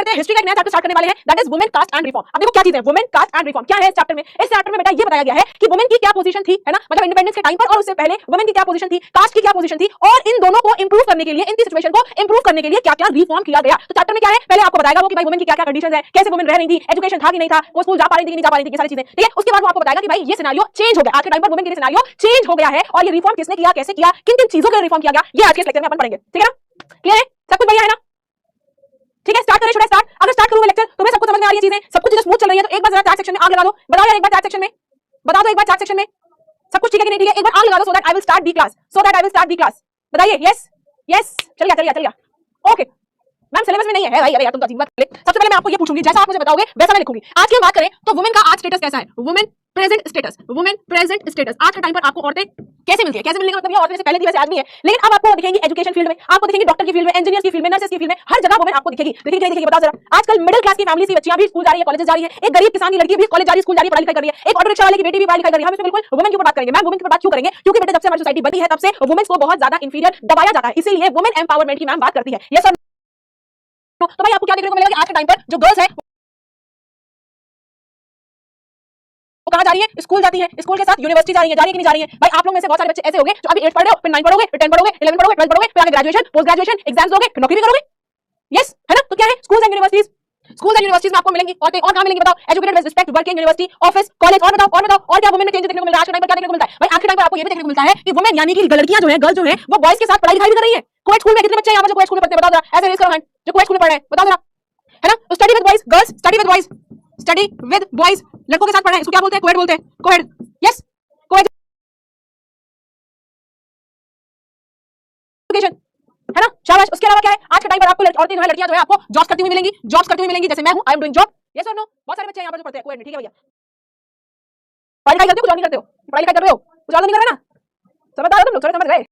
करते हैं हिस्ट्री का एक नया चैप्टर स्टार्ट करने वाले हैं, that is women caste and reform. अब देखो क्या चीज है वुमेन कास्ट एंड रिफॉर्म, क्या है इस चैप्टर में? इस चैप्टर में बेटा ये बताया गया है कि वुमेन की क्या पोजीशन थी, है ना, मतलब इंडिपेंडेंस के टाइम पर और उससे पहले वुमेन की क्या पोजीशन थी, कास्ट की क्या पोजीशन थी, और इन दोनों को इंप्रूव करने के लिए, इनकी सिचुएशन को इंप्रूव करने के लिए क्या क्या रिफॉर्म किया गया। तो चैप्टर में क्या है, पहले आपको बताएगा वो कि भाई वुमेन की क्या क्या कंडीशंस है, कैसे वुमेन रह रही थी, एजुकेशन था कि नहीं था, वो स्कूल जा पा रही थी कि नहीं जा पा रही थी, ये सारी चीजें, ठीक है। उसके बाद वो आपको बताएगा कि भाई ये सिनेरियो चेंज हो गया, आज के टाइम पर वुमेन के लिए सिनेरियो चेंज हो गया है, और ये रिफॉर्म किसने किया, कैसे किया, किन किन चीजों के रिफॉर्म किया गया, ये आज के लेक्चर में अपन पढ़ेंगे, ठीक है ना? क्लियर है, सब कुछ बढ़िया है ना? ठीक है, स्टार्ट करें, शुड स्टार्ट? अगर स्टार्ट करूं लेक्चर तो मैं सबको समझ में आ रही है चीजें, सब कुछ स्मूथ चल रही है, तो एक बार जरा चैट सेक्शन में आग लगा दो, बताओ यार एक बार चैट सेक्शन में, बता दो एक बार चैट सेक्शन में सब कुछ ठीक है कि नहीं ठीक है, एक बार आग लगा दो, so that I will start the class, so that I will start the class. बताइए यस यस, चल गया ओके। मैम सिलेबस में नहीं है भाई, अरे यार तुम तो अजीब बात कर। सबसे पहले मैं आपको ये पूछूंगी, जैसा आप मुझे बताओगे वैसा मैं लिखूंगी। आज की बात करें तो वुमेन का आज स्टेटस कैसा है, women present status, women present status. आज के टाइम पर आपको औरतें कैसे मिलती है, कैसे मिलने का मतलब ये औरतें से पहले दिवस आदमी है, लेकिन अब आपको दिखेंगी एजुकेशन फील्ड में, आपको दिखेंगी डॉक्टर की फील्ड में, इंजीनियर की फील्ड में, नर्सेस की फील्ड में, हर जगह वुमेन आपको दिखेगी। दिखेगी बताओ जरा, आजकल मिडिल क्लास की फैमिली की बच्चियां भी स्कूल जा रही है, कॉलेज जा रही है, एक गरीब किसान की लड़की भी कॉलेज जा रही है, स्कूल जा रही है, पढ़ाई लिखाई कर रही है, एक ऑटो रिक्शा वाले की बेटी भी पढ़ाई लिखाई कर रही है। हम इसमें बिल्कुल वुमेन के ऊपर बात करेंगे। मैम वुमेन के ऊपर बात क्यों करेंगे, क्योंकि बेटा जब से हमारी सोसाइटी बनी है तब से वुमेन को बहुत ज्यादा इंफीरियर दबाया जाता है, इसीलिए वुमेन एम्पावरमेंट की मैम बात करती है। यस तो भाई आपको क्या देखने को मिलेगा कि आज के टाइम पर जो गर्ल्स है वो कहां जा रही है, स्कूल जाती है, स्कूल के साथ यूनिवर्सिटी जा रही है कि नहीं जा रही है। भाई आप लोग में से बहुत सारे बच्चे ऐसे होंगे जो अभी 8 पढ़ रहे हो, फिर 9 पढ़ोगे, फिर 10 पढ़ोगे, 11 पढ़ोगे, 12 पढ़ोगे, फिर आगे ग्रेजुएशन, पोस्ट ग्रेजुएशन, एग्जाम्स दोगे, फिर नौकरी भी करोगे। यस है ना? तो क्या है, schools and universities, schools and universities में आपको मिलेंगी औरतें, और कहां मिलेंगी बताओ, educated with respect, working university, office, college, और बताओ और क्या वुमेन में चेंज देखने को मिल रहा है? आज के टाइम पर क्या देखने को मिलता है भाई? आज के टाइम पर आपको ये भी देखने को मिलता है कि वुमेन यानी कि लड़कियां जो है, गर्ल्स जो है, वो बॉयज के साथ पढ़ाई लिखाई भी कर रही है। कोएड स्कूल में कितने बच्चे यहां पर जो कोएड स्कूल में पढ़ते हैं, बताओ जरा, ऐसे रेस करो हैंड, जो कोएड स्कूल में पढ़ रहे हैं, बताओ जरा, है ना? तो study with boys, girls study with boys, study with boys, लड़कों के साथ पढ़ रहे हैं, इसको क्या बोलते हैं, कोएड बोलते हैं, कोएड। यस कोएड एजुकेशन, है ना? शाबाश। उसके अलावा क्या है, आज के टाइम पर आपको औरतें जो है, लड़कियां जो है, आपको जॉब्स करती हुई मिलेंगी, जॉब्स करती हुई मिलेंगी, जैसे मैं हूं, I am doing job. Yes और नो? बहुत सारे बच्चे यहां पर जो पढ़ते हैं कोएड में, ठीक है भैया। पढ़ाई लिखाई करते हो, कुछ और नहीं करते हो, पढ़ाई लिखाई कर रहे हो, कुछ और नहीं कर रहे ना? समझदार हो तुम लोग, समझ गए,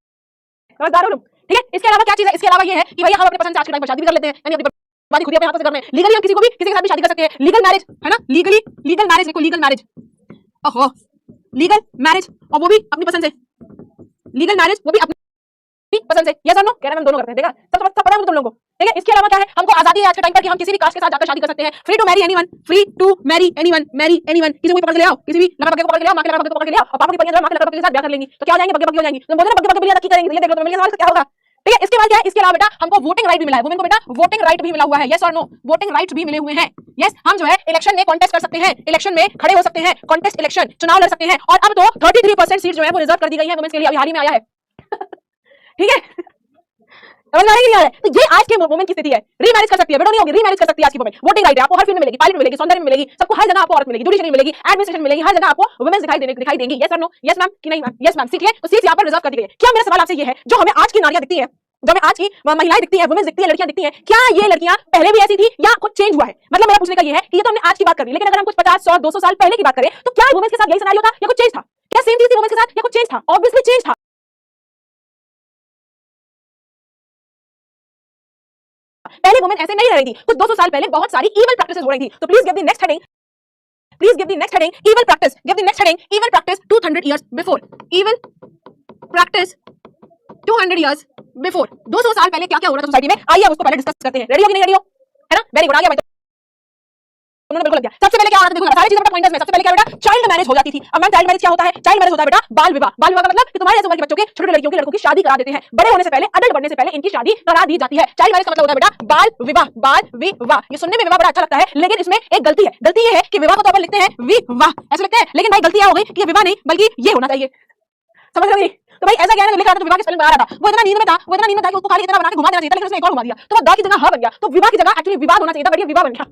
समझदार हो तुम, ठीक है। इसके अलावा क्या चीज है, इसके अलावा ये है कि भैया हम अपने पसंद से आज के टाइम पर शादी भी कर लेते हैं, यानी अपनी बर्बादी खुद ही अपने हाथों से कर रहे हैं। लीगली हम किसी को भी किसी के साथ भी शादी कर सकते हैं, लीगल मैरिज, है ना? लीगल मैरिज, देखो लीगल मैरिज, ओहो लीगल मैरिज, और वो भी अपनी पसंद से, लीगल मैरिज वो भी अपनी पसंद से। यस और नो? कह रहे हैं हम दोनों करते हैं, देखा सब पता है तुम लोगों को, ठीक है। इसके अलावा क्या है, हमको आजादी है आज के टाइम पर कि हम किसी भी कास्ट के साथ जाकर शादी कर सकते हैं, free to marry anyone, free to marry anyone, marry anyone. किसी को पकड़ के ले आओ, किसी भी लगा बग्गे को पकड़ के ले आओ, मां के लगा बग्गे को पकड़ के ले आओ, और पापा की पत्नी मां के लगा बग्गे के साथ ब्याह कर लेंगी, तो क्या हो जाएंगे, बग्गे बग्गे हो जाएंगी। तो बोलते हैं बग्गे बग्गे बिल्लियां की करेंगे, ये देख लो तो मिलने वाले क्या होगा, ठीक है। इसके बाद क्या है, इसके अलावा बेटा हमको वोटिंग राइट भी मिला है, वुमेन को बेटा वोटिंग राइट भी मिला हुआ है। यस और नो? वोटिंग राइट भी मिले हुए हैं। यस हम जो है इलेक्शन में कॉन्टेस्ट कर सकते हैं, इलेक्शन में खड़े हो सकते हैं, कॉन्टेस्ट इलेक्शन चुनाव लड़ सकते हैं, और अब तो 33% सीट जो है वो रिजर्व कर दी गई है वुमेन के लिए, अभी हाल ही में आया है ठीक है। समझ में आ रही है? तो ये आज के वुमेन की स्थिति है, रीमैरिज कर सकती है, बेटा नहीं होगी, रीमैरिज कर सकती है आज की वुमेन। वोटिंग राइट है, आपको हर फील्ड में मिलेगी, पायलट में मिलेगी, सौंदर्य में मिलेगी, सबको हर जगह आपको औरत मिलेगी, जुडिशरी मिलेगी, एडमिनिस्ट्रेशन मिलेगी, हर जगह आपको वुमेन दिखाई देंगी। यस और नो? यस मैम कि नहीं मैम? यस मैम, सीखिए। तो सीट यहाँ पर रिजर्व कर दी गई है। क्या मेरा सवाल आपसे ये है, जो हमें आज की नारियां दिखती है, जो हमें आज की महिलाएं दिखती है, वुमेन दिखती है, लड़कियां दिखती है, क्या ये लड़कियां पहले भी ऐसी थी या कुछ चेंज हुआ है? मतलब मेरा पूछने का ये है कि ये तो हमने आज की बात कर ली, लेकिन अगर हम कुछ 50, 100, 200 साल पहले की बात करें तो क्या वुमेन के साथ यही सिनेरियो था या कुछ चेंज था? क्या सेम चीज थी वुमेन के साथ या कुछ चेंज था? ऑब्वियसली चेंज था। पहले वुमेन ऐसे नहीं रह रही थी, कुछ 200 साल पहले बहुत सारी इविल प्रैक्टिसेस हो रही थी। तो please give the next heading, please give the next heading, evil practice, give the next heading, evil practice 200 years before, evil practice 200 years before. 200 साल पहले क्या क्या हो रहा था सोसाइटी में, आइए अब उसको पहले डिस्कस करते हैं। रेडी हो कि नहीं रेडी हो, है ना? वेरी गुड, आ गया भाई, उन्होंने बिल्कुल दिया। सबसे पहले क्या हो रहा था, देखो सारी चीजें बेटा पॉइंटर्स में। सबसे पहले क्या बेटा, चाइल्ड मैरिज हो जाती थी। अब मैम चाइल्ड मैरिज क्या होता है? चाइल्ड मैरिज होता है बेटा बाल विवाह। बाल विवाह का मतलब कि तुम्हारे ऐसे उम्र के बच्चों के, छोटे लड़कियों की, लड़कों की शादी करा देते हैं, बड़े होने से पहले, अडल्ट बनने से पहले इनकी शादी करा दी जाती है। चाइल्ड मैरिज का मतलब होता है बेटा बाल विवाह, बाल विवाह। ये सुनने में विवाह बड़ा अच्छा लगता है, लेकिन इसमें एक गलती है। गलती ये है कि विवाह को तो अपन लिखते हैं विवाह, ऐसे लिखते हैं, लेकिन भाई गलती क्या हो गई कि ये विवाह नहीं बल्कि ये होना चाहिए। समझ रहे हो? तो भाई ऐसा क्या है, लिखा था तो विवाह की स्पेलिंग बना रहा था, वो इतना नींद में था, वो इतना नींद में था कि उसको खाली इतना बना के घुमा देना चाहिए था, लेकिन उसने एक और घुमा दिया, तो वो दा की जगह हा बन गया। तो विवाह की जगह एक्चुअली विवाद होना चाहिए था, बट ये विवाह बन गया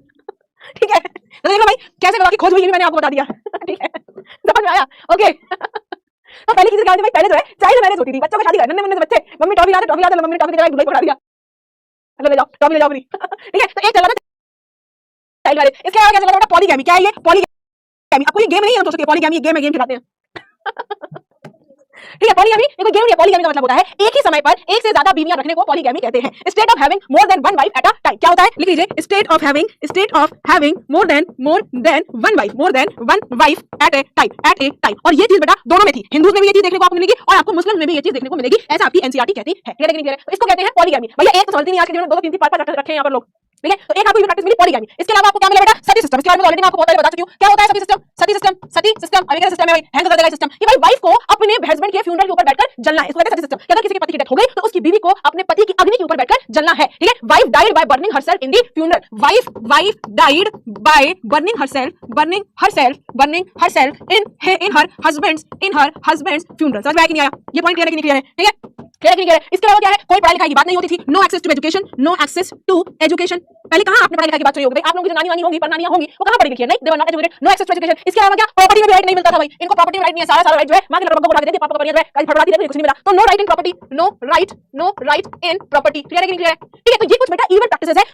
ठीक है। तो देख लो भाई कैसे विवाह की खोज हुई, ये भी मैंने आपको बता दिया ठीक है, समझ में आया? ओके तो पहली चीज क्या होती है भाई, पहले जो है चाइल्ड मैरिज होती थी, बच्चों की शादी कर, नन्हे बच्चे, मम्मी टॉफी ला दे, मम्मी टॉफी की जगह दूल्हे पकड़ा दिया, हेलो ले जाओ टॉफी ले जाओ अपनी ठीक है। तो एक चला था चाइल्ड मैरिज। इसके अलावा क्या चला था बेटा, पॉलीगैमी। क्या है ये? पॉलीगैमी। आपको ये गेम नहीं है, हम सोच सकते हैं पॉलीगैमी गेम है, गेम खिलाते हैं ठीक है। पॉलीगैमी देखो गेम नहीं है, पॉलीगैमी का मतलब होता है एक ही समय पर एक से ज्यादा बीवियां रखने को पॉलीगैमी कहते हैं। State of having more than one wife at a time. क्या होता है, लिख लीजिए, state of having more than one wife eight A time. और ये चीज बेटा दोनों में थी, हिंदूज में भी ये चीज देखने को आपको मिलेगी और आपको मुस्लिम में भी ये चीज देखने को मिलेगी, ऐसा आपकी एनसीईआरटी कहती है। तो इसको कहते हैं पॉलीगैमी। भैया एक तो समझती नहीं आज के जीवन में 2-3 पाँच रखे हैं यहाँ पर लोग, ठीक है। तो एक आपको प्रैक्टिस मिली पॉलीगैमी। इसके अलावा आपको क्या मिला बेटा? सती सिस्टम। इसके बारे में ऑलरेडी मैं आपको बहुत पहले बता चुकी हूं। क्या होता है सती सिस्टम? सती सिस्टम, सती सिस्टम अमेरिकन सिस्टम है भाई, हैंग कर देगा सिस्टम कि भाई वाइफ को अपने हस्बैंड के फ्यूनरल के ऊपर बैठकर जलना है, इसको कहते हैं सती सिस्टम। कि अगर किसी के पति की डेथ हो गई तो उसकी बीवी को अपने पति की अग्नि के ऊपर बैठकर जलना है, ठीक है। Wife died by burning herself in the funeral. Wife died by burning herself in her husband's funeral. समझ में आया कि नहीं आया? ये पॉइंट क्लियर है कि नहीं क्लियर है? ठीक है, क्लियर है कि नहीं क्लियर है? इसके अलावा क्या है? कोई पढ़ाई लिखाई की बात नहीं होती थी, नो एक्सेस टू एजुकेशन। पहले कहां आपने पढ़ाई लिखाई की बात सुनी होगी? आप लोगों की जो नानी वानी होंगी, परनानियां होंगी, वो कहां पढ़ी लिखी है? नहीं, they were not educated, no access to education. इसके अलावा क्या? प्रॉपर्टी में भी राइट नहीं मिलता था भाई, इनको प्रॉपर्टी में राइट नहीं है, सारा राइट जो है मां के लड़कों को उठा के देती, पापा को बढ़िया जो है कल फड़फड़ाती रहती, कुछ नहीं मिला। तो no right in property, no right in property. Clear है कि नहीं क्लियर है? ठीक है, तो ये कुछ बेटा इवन प्रैक्टिसेस है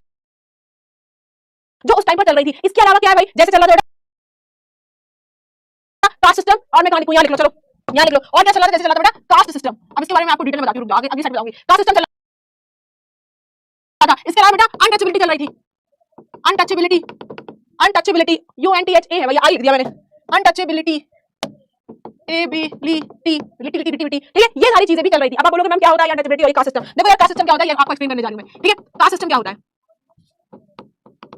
जो उस टाइम पर चल रही थी। इसके अलावा क्या है भाई? जैसे चल रहा था कास्ट सिस्टम, और मैं कहां लिखूं? यहां लिख लो, चलो यहां लिख लो। और क्या चल रहा था? जैसे चल रहा था बेटा कास्ट सिस्टम। अब इसके बारे में आपको डिटेल में बताती हूं, आगे अगली साइड में बताऊंगी। कास्ट सिस्टम चल रहा था। इसके अलावा बेटा अनटचेबिलिटी चल रही थी। अनटचेबिलिटी UNTHA है भैया, आई लिख दिया मैंने। अनटचेबिलिटी एबिलिटी, ठीक है, ये सारी चीजें भी चल रही थी। अब आप बोलोगे मैम क्या होता है अनटचेबिलिटी और कास्ट सिस्टम? देखो यार, कास्ट सिस्टम क्या होता है ये आपको एक्सप्लेन करने जा रही हूं मैं, ठीक है। कास्ट सिस्टम क्या होता है?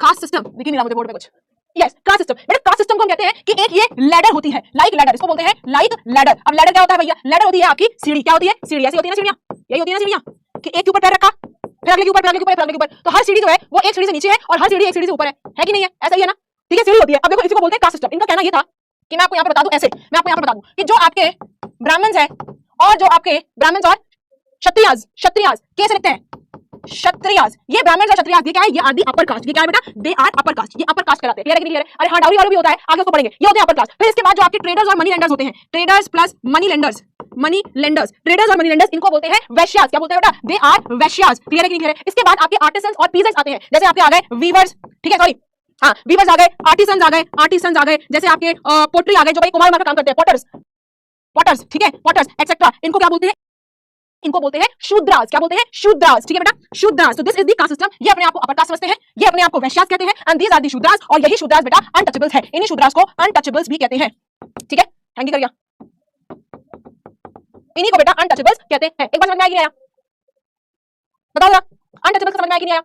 कास्ट सिस्टम दिख नहीं रहा मुझे बोर्ड पे कुछ। Yes, caste system. बेटा कास्ट सिस्टम को हम कहते हैं कि एक ये लैडर होती है, लाइक लैडर, इसको बोलते हैं लाइक लैडर। अब लैडर क्या होता है भैया? लैडर होती है आपकी सीढ़ी। क्या होती है? सीढ़ी। ऐसी होती है ना सीढ़ियां, यही होती है ना सीढ़ियां कि एक के ऊपर पैर रखा, फिर अगले के ऊपर, फिर अगले के ऊपर, फिर अगले के ऊपर। तो हर सीढ़ी जो है वो एक सीढ़ी से नीचे है और हर सीढ़ी एक सीढ़ी से ऊपर है कि नहीं है? ऐसा ही है ना, ठीक है, सीढ़ी होती है। अब देखो इसी को बोलते हैं कास्ट सिस्टम। इनका कहना ये था कि मैं आपको यहाँ पर बता दूं ऐसे, मैं आपको यहाँ पर बता दूं कि जो आपके ब्राह्मण्स हैं और जो आपके ब्राह्मण्स और क्षत्रियास कैसे लिखते हैं? क्षत्रियास। ये ब्राह्मण और क्षत्रियास ये क्या है? ये आर दी अपर कास्ट। ये क्या है बेटा? They are upper caste. ये अपर कास्ट कहलाते हैं। क्लियर है कि नहीं क्लियर है? अरे हाँ, डाउरी वाला भी होता है, आगे उसको पढ़ेंगे। ये होते हैं अपर कास्ट। फिर इसके बाद जो आपके ट्रेडर्स और मनी लेंडर्स होते हैं, traders plus money lenders, traders और मनी लेंडर्स, इनको बोलते हैं वैश्यास। क्या बोलते हैं बेटा? They are वैश्यास। क्लियर है कि नहीं क्लियर है? इसके बाद आपके आर्टिसंस और पीजेंट्स आते हैं। जैसे आपके आ गए वीवर्स, ठीक है, सॉरी हाँ, वीवर्स आ गए, आर्टिसंस आ गए, जैसे आपके पोट्री आ गए जो भाई कुम्हार का काम करते हैं, पॉटर्स, ठीक है, पॉटर्स एक्सेट्रा। इनको क्या बोलते हैं? इनको बोलते हैं शूद्रास। क्या बोलते हैं? शूद्रास। ठीक है बेटा, शूद्रास। तो this is the caste system. ये अपने आप को अपर कास्ट समझते हैं, ये अपने आप को वैश्यास कहते हैं, and these are the Shudras. और यही शूद्रास बेटा अनटचेबल्स है। इन्हीं शूद्रास को अनटचेबल्स भी कहते हैं। ठीक है, हैंगी करिए, इन्हीं को बेटा अनटचेबल्स कहते हैं। एक बार समझ में आया कि नहीं आया? बताओ जरा, अनटचेबल्स समझ में आया कि नहीं आया?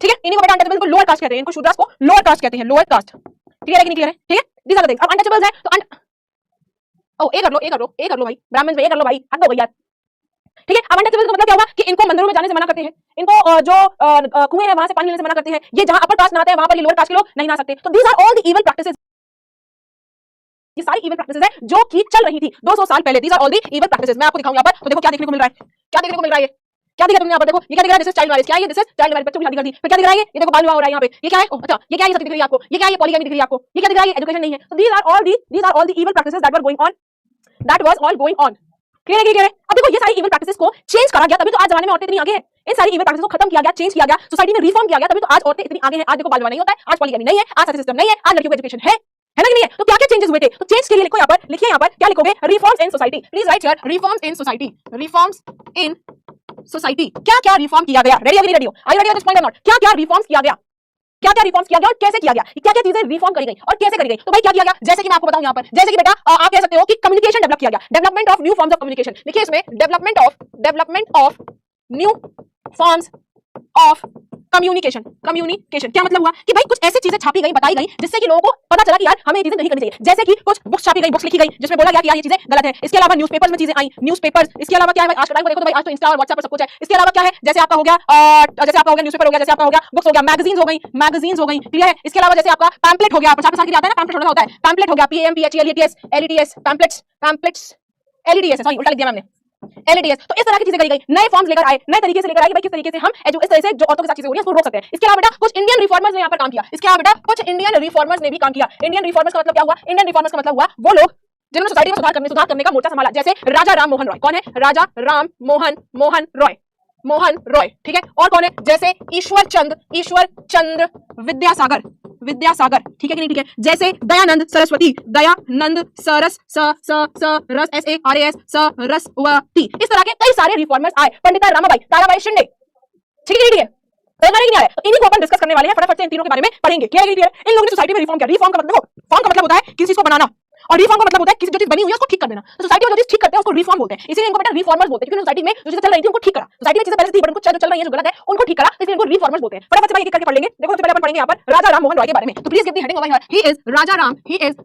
ठीक है, इन्हीं को बेटा अनटचेबल्स को लोअर कास्ट कहते हैं, इनको शूद्रास को लोअर कास्ट कहते हैं, लोअर कास्ट। क्लियर है कि नहीं क्लियर है? ठीक है, दीस आर द थिंग्स। अब अनटचेबल्स है तो ओ ए कर लो भाई, ब्राह्मण में ए कर लो भाई, हद हो गई यार। ठीक है, अब अनटचेबल्स का मतलब क्या हुआ कि इनको मंदिरों में जाने से मना करते हैं, इनको जो कुएं है वहां से पानी लेने से मना करते हैं। ये जहां अपर कास्ट नहाते हैं वहां पर ये लोअर कास्ट के लोग नहीं नहा सकते। तो these are all the evil practices. ये सारी इविल प्रैक्टिसेस है जो कि चल रही थी 200 साल पहले। These are all the evil practices. मैं आपको दिखाऊंगा यहाँ पर, तो देखो क्या देखने को मिल रहा है, क्या देखने को मिल रहा है, क्या दिखा तुमने यहाँ पर? देखो ये क्या दिख रहा है? This is child marriage. क्या है ये? दिस इज चाइल्ड मैरिज, बच्चों की शादी कर दी। फिर क्या दिख रहा है? ये देखो बाल विवाह हो रहा है यहाँ पे। ये क्या है? अच्छा, ये क्या है? ये सती दिख रही है आपको। ये क्या है? ये पॉलीगैमी दिख रही है आपको। ये क्या दिख रहा है? ये एजुकेशन नहीं है। तो these are all the evil practices that was all going on। Clear है? क्लियर है? अब देखो ये सारी इविल प्रैक्टिसेस को चेंज करा गया, तभी तो आज जमाने में औरतें इतनी आगे हैं। इन सारी इविल प्रैक्टिसेस को खत्म किया गया, चेंज किया गया, सोसाइटी में रिफॉर्म किया गया, तभी तो आज औरतें इतनी आगे हैं। आज देखो बाल विवाह नहीं होता है, आज पॉलीगैमी नहीं है, आज सती सिस्टम नहीं है, आज लड़कियों को एजुकेशन है ना कि नहीं है? तो क्या क्या चेंजेस हुए थे? तो चेंज के लिए लिखो यहाँ पर, लिखिए यहाँ पर, क्या लिखोगे? Reforms in society. Please right here, reforms in society, reforms in society. क्या क्या रिफॉर्म किया गया? रेडी हो? रेडी हो? I ready at this point और नॉट? क्या क्या रिफॉर्म्स किया गया? क्या क्या रिफॉर्म्स किया गया और कैसे किया गया? क्या क्या चीजें रिफॉर्म करी गई और कैसे करी गई? तो भाई क्या किया गया? जैसे कि मैं आपको बताऊं यहाँ पर, जैसे कि बेटा आप कह सकते हो कि कम्युनिकेशन डेवलप किया गया, development of new forms of communication. देखिए इसमें development of new forms of communication क्या मतलब हुआ कि भाई कुछ ऐसी चीजें छापी गई, बताई गई, जिससे कि लोगों को पता चला कि यार हमें ये चीजें नहीं करनी चाहिए। जैसे कि कुछ बुक्स छापी गई, बुक्स लिखी गई जिसमें बोला गया कि यार ये चीजें गलत है। इसके अलावा न्यूज़पेपर्स में चीजें आई, न्यूज़पेपर्स। इसके अलावा क्या है भाई? आज का टाइम देखो तो भाई आज तो इंस्टा और व्हाट्सएप पर सब कुछ है। इसके अलावा क्या है? जैसे आपका हो गया न्यूज़पेपर हो गया, जैसे आपका हो गया बुक्स हो गया, मैगजीन्स हो गई, क्लियर है? इसके अलावा जैसे आपका पैम्पलेट हो गया, 50 की आता है ना, पैम्पलेट होता है, पैम्पलेट हो गया, PAMPLETS पैम्पलेट्स, LEDS सॉरी उल्टा लिख दिया मैंने, LEDS। तो इस तरह की चीजें करी गई, नए फॉर्म्स लेकर आए, नए तरीके से लेकर आए कि भाई किस तरीके से हम इस तरह से जो औरतों के साथ चीजें हो रही हैं उसको रोक सकते हैं। इसके अलावा बेटा कुछ इंडियन रिफॉर्मर्स ने यहाँ पर काम किया। इसके अलावा बेटा कुछ इंडियन रिफॉर्मर्स ने भी काम किया। इंडियन रिफॉर्मर्स का मतलब क्या हुआ? इंडियन रिफॉर्मर्स का मतलब हुआ वो लोग जिन्होंने सोसाइटी में सुधार करने का मोर्चा संभाला। जैसे राजा राम मोहन रॉय। कौन है? राजा राम मोहन रॉय, ठीक है। और कौन है? जैसे ईश्वर चंद्र विद्यासागर, ठीक है कि नहीं? ठीक है। जैसे दयानंद सरस्वती, सरस्वती। इस तरह के कई सारे रिफॉर्मर्स आए। पंडिता ताराबाई शिंदे, ठीक है, ठीक है। तो इन्हीं को अपन डिस्कस करने वाले हैं। फटाफट से इन तीनों के बारे में पढ़ेंगे। क्लियर है? इन लोगों ने सोसाइटी में रिफॉर्म किया। रिफॉर्म का मतलब होता है किसी चीज को बनाना, और रिफॉर्म का मतलब होता है किसी जो चीज बनी हुई है उसको ठीक कर देना। तो सोसाइटी में जो चीज ठीक करते हैं उसको रिफॉर्म बोलते हैं, इसीलिए इनको बेटा रिफॉर्मर्स बोलते हैं, क्योंकि सोसाइटी में जो चीजें चल रही थी उनको ठीक करा, सोसाइटी में चीजें पहले से थी पर उनको जो चल रही है जो गलत है उनको ठीक करा, इसलिए इनको रिफॉर्मर्स बोलते हैं। फटाफट से भाई एक करके पढ़ लेंगे। देखो सबसे पहले अपन पढ़ेंगे यहाँ पर राजा राम मोहन रॉय के बारे में। तो please give the heading over here, he is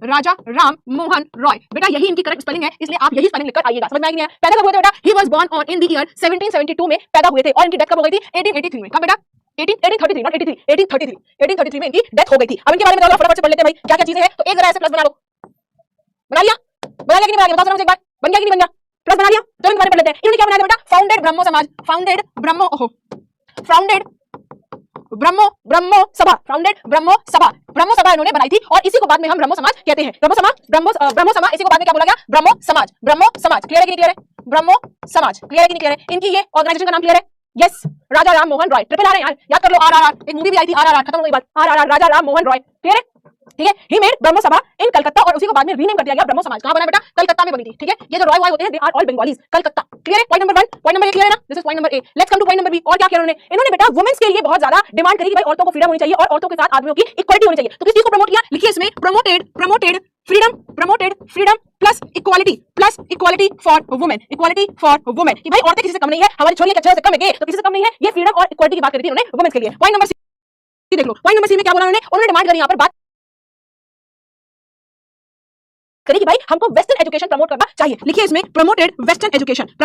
Raja Ram Mohan Roy. बेटा यही इनकी करेक्ट स्पेलिंग है, इसलिए आप यही स्पेलिंग लिखकर आइएगा। समझ में आ गया? पैदा कब हुए थे बेटा? He was born on in the year 1772 में पैदा हुए थे और इनकी डेथ कब हो गई थी? 1883 में। कब बेटा? 1833 नॉट 83, 1833 में इनकी डेथ हो गई थी। अब इनके बारे में फटाफट से पढ़ लेते हैं भाई क्या क्या चीजें हैं। तो एक जरा ऐसे प्लस बना लो, बना लिया कि नहीं बना लिया? बताओ जरा मुझे एक बार, बन गया कि नहीं बन गया? प्लस बना लिया? तो इनके बारे में पढ़ लेते हैं। इन्होंने क्या बनाया था बेटा? फाउंडेड ब्रह्मो समाज, फाउंडेड ब्रह्मो सभा, फाउंडेड ब्रह्मो सभा इन्होंने बनाई थी और इसी को बाद में हम ब्रह्मो समाज कहते हैं। ब्रह्मो समाज इसी को बाद में क्या बोला गया? ब्रह्मो समाज। क्लियर है कि नहीं क्लियर है? ब्रह्मो समाज क्लियर है कि नहीं क्लियर है? इनकी ये ऑर्गेनाइजेशन का नाम क्लियर है? यस, राजा राम मोहन रॉय। ट्रिपल आर है यार, याद कर लो। आरआरआर एक मूवी भी आई थी, आरआरआर खत्म हो गई बात। आरआरआर राजा राम मोहन रॉय। क्लियर है? ठीक है, ही मेड ब्रह्मो सभा इन कलकत्ता और उसी को बाद में रीनेम कर दिया गया ब्रह्मो समाज। कहां बना बेटा? कलकत्ता में बनी थी। ठीक है, ये जो रॉय होते हैं they are all Bengalis. Calcutta. Clear है? Point number 1, point number A clear है ना? This is point number A. Let's come to point number B. और क्या किया इन्होंने बेटा वुमेन्स के लिए बहुत ज्यादा डिमांड करी कि भाई औरतों को फ्रीडम होनी चाहिए और औरतों के साथ आदमियों की इक्वालिटी होनी चाहिए। तो किस चीज को प्रमोट किया? लिखिए इसमें, promoted freedom plus equality for women, कि भाई औरतें किसी से कम नहीं है, हमारी छोरी के अच्छे से कम है तो किसी से कम नहीं है। ये फ्रीडम और इक्वालिटी की बात करी थी उन्होंने वुमेन्स के लिए। पॉइंट नंबर सी देख लो। पॉइंट नंबर सी में क्या बोला उन्होंने डिमांड करी यहाँ पर बात करें कि भाई हमको वेस्टर्न एजुकेशन प्रमोट करना चाहिए। लिखिए इसमें प्रमोटेड वेस्टर्न एजुकेशन। अब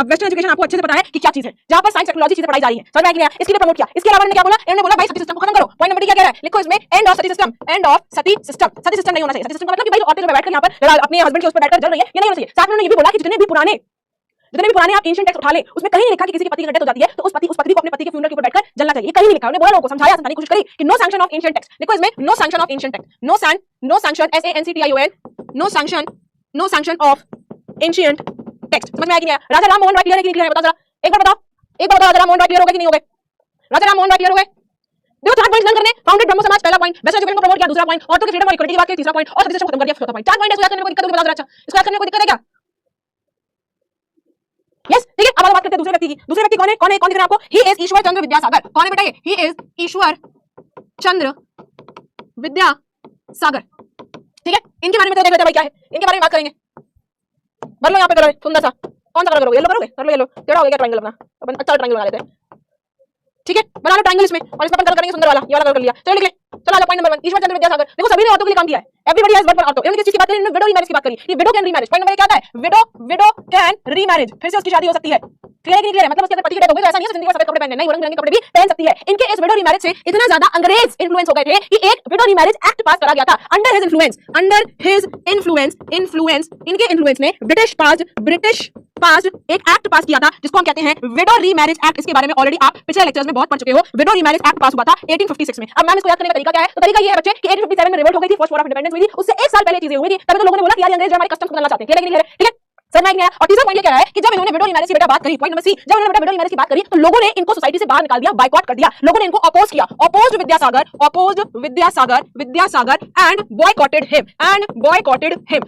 वेस्टर्न एजुकेशन आपको अच्छे से पता है कि क्या चीज है, जहां पर साइंस टेक्नोलॉजी चीजें पढ़ाई जा रही है। समझ में आ गया? इसके लिए प्रमोट किया। इसके अलावा इन्होंने क्या बोला? इन्होंने बोला भाई सती सिस्टम को खत्म करो। पॉइंट नंबर डी क्या कह रहा है? लिखो इसमें end of Sati system. Sati system नहीं होना चाहिए। सती सिस्टम का मतलब कि भाई औरतें जो बैठकर यहाँ पर अपने हस्बैंड के उस पर बैठकर जल रही है, ये नहीं होना चाहिए। साथ में उन्होंने ये भी बोला कि जितने भी पुराने आप एंशिएंट टेक्स्ट उठा ले उसमें कहीं नहीं लिखा कि किसी की पति की डेथ हो जाती है तो उस पति को अपने पति के फ्यूनरल के ऊपर बैठकर जलना चाहिए। कहीं नहीं लिखा। उन्होंने बोला, लोगों को समझाया, समझाने की कोशिश करी कि no sanction of ancient text. देखो इसमें no sanction of ancient text, no sanction SANCTION, no sanction of ancient text. समझ में आया कि नहीं? राजा राम मोहन रॉय क्लियर है कि नहीं क्लियर है? बताओ जरा, एक बार बताओ राजा राम मोहन रॉय क्लियर हो गए कि नहीं हो गए? राजा राम मोहन रॉय क्लियर हो गए? देखो 4 पॉइंट्स लर्न करने। फाउंडेड ब्रह्मो समाज पहला पॉइंट, वेस्टर्न एजुकेशन को प्रमोट किया दूसरा पॉइंट, औरतों की फ्रीडम और इक्वालिटी की बात की तीसरा पॉइंट, और सती सिस्टम खत्म कर दिया चौथा पॉइंट। 4 पॉइंट है, इसको याद करने में कोई दिक्कत होगी? बताओ जरा। अच्छा, इसको याद करने में कोई दिक्कत है क्या? यस, ठीक है। अब बात करते हैं दूसरे व्यक्ति की। दूसरे व्यक्ति कौन है? कौन दिख रहा है आपको? ही इज ईश्वर चंद्र विद्यासागर। कौन है बेटा ये? ही इज ईश्वर चंद्र विद्यासागर। ठीक है, इनके बारे में तो देख लेते हैं भाई क्या है। इनके बारे में बात करेंगे। भर लो यहाँ पे कलर सुंदर सा। कौन सा कलर करोगे? येलो करोगे? कर लो येलो। टेढ़ा हो गया ट्रायंगल अपना, अपन अच्छा ट्रायंगल बना लेते हैं। ठीक है, बना लो ट्रायंगल इसमें, और इसमें अपन कलर करेंगे सुंदर वाला। ये वाला कलर कर लिया। चलो लिख ले। चलो आलो पॉइंट नंबर 1, ईश्वर चंद्र विद्यासागर। देखो सभी ने औरतों के लिए काम किया है। एवरीबॉडी हैज वर्कड फॉर औरतों। इन्होंने किस चीज की बात करी? इन्होंने विडो रीमैरिज की बात करी कि window can remarriage. Point number क्या आता है? विडो कैन रीमैरिज, फिर से उसकी शादी हो सकती है। क्लियर है कि नहीं क्लियर है? मतलब उसके अगर पति की डेथ हो गई तो ऐसा नहीं है जिंदगी भर सफेद कपड़े पहनने, नहीं, रंग बिरंगे कपड़े भी पहन सकती है। इनके इस विडो रीमैरिज से इतना ज्यादा अंग्रेज इन्फ्लुएंस हो गए थे कि एक विडो रीमैरिज एक्ट पास करा गया था। अंडर हिज इन्फ्लुएंस इनके इन्फ्लुएंस ने ब्रिटिश पास एक एक्ट पास किया था जिसको हम कहते हैं विडो रीमैरिज एक्ट। इसके बारे में ऑलरेडी आप पिछले लेक्चर्स में बहुत पढ़ चुके हो। विडो रीमैरिज एक्ट पास हुआ था 1856 में। अब मैम इसको याद करने का तरीका क्या है? तो तरीका ये है बच्चे कि 1857 में रिवोल्ट हो गई थी, फर्स्ट वॉर ऑफ इंडिपेंडेंस हुई थी, उससे 1 साल पहले चीजें हुई थी। तभी तो लोगों ने बोला कि यार अंग्रेज हमारे कस्टम्स बदलना चाहते हैं। ठीक है, ठीक है, समझ में आया? और तीसरा पॉइंट ये कह रहा है कि जब इन्होंने विडो रीमैरिज की बेटा बात करी, पॉइंट नंबर सी, जब इन्होंने बेटा विडो रीमैरिज की बात करी तो लोगों ने इनको सोसाइटी से बाहर निकाल दिया, बायकॉट कर दिया। लोगों ने इनको अपोज किया, opposed Vidyasagar and boycotted him.